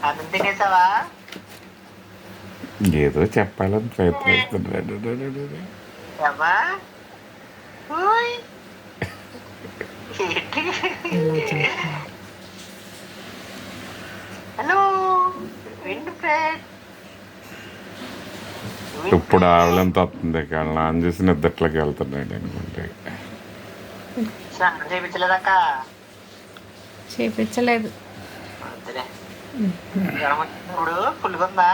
అన్నం తినేసావా? ఏదో చెప్పాలని ప్రయత్నిస్తున్నాడు. అమ్మా ఓయ్. ఏంటి? హలో విండు ఫ్రెండ్. ఇప్పుడు ఆవిడంత వస్తుంది కళ్ళ ఆన్ చేసి నిద్రలోకి వెళ్తున్నాడు అనుకుంటే. స్నానం చేయించలేదక్క? చేపించలేదు. వద్దులే. జ్వరం వచ్చినప్పుడు ఫుల్గా ఉందా?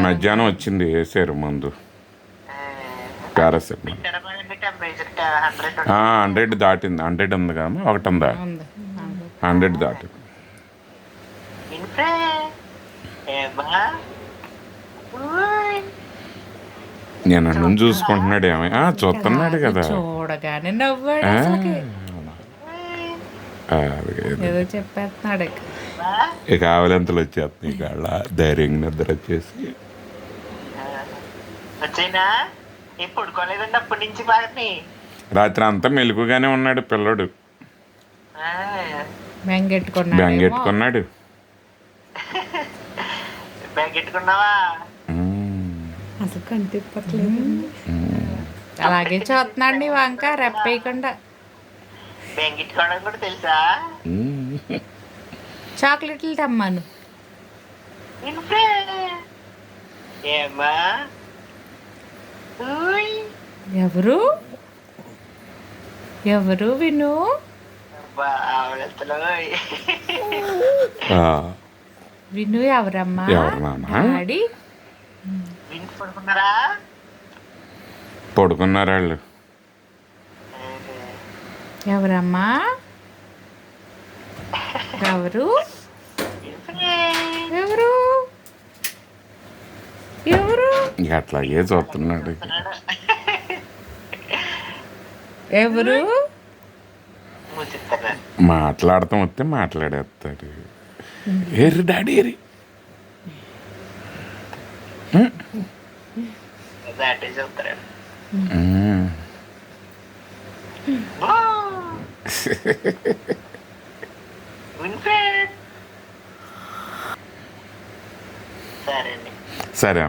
మధ్యాహ్నం వచ్చింది, వేసారు మందు పారాసెటమాల్. టెంపరేచర్ 100 దాటింది. 100 ఉంది కానీ ఒకటి ఉందా? 100 దాటింది. నేను అన్నం చూసుకుంటున్నాడు ఏమై చూస్తున్నాడు కదా. చూడగానే నవ్వాడు. ఏదో చెప్పేస్తున్నాడు. ఇక ఆవలింతలు వచ్చేస్తున్నాయి కాళ్ళ. ధైర్యంగా నిద్ర వచ్చేసి వచ్చేనా పడుకోలేదండి అప్పటి నుంచి బాగా. రాత్రి అంతా మెలుగుగానే ఉన్నాడు పిల్లడు. బెంగెట్టుకున్నాడు. బెంగెట్టుకున్నావా? అసలు కనిపించట్లేదు. అలాగే చూస్తున్నాడు నీ వంక రెప్పేయకుండా. బెంగెట్టుకోవడం కూడా తెలుసా? చాక్లెట్లు తెమ్మాను. ఏమ్మా ఎవరు ఎవరు విను? విను ఎవరమ్మా? డాడీ పడుకున్నారా? పడుకున్నారు వాళ్ళు. ఎవరమ్మా? ఎవరు ఎవరు ఎవరు? అట్లాగే చూస్తున్నాడు. ఎవరు? మాట్లాడతాం వస్తే మాట్లాడేస్తాడు. ఏరి డాడీ ఏరి. సరే సరే.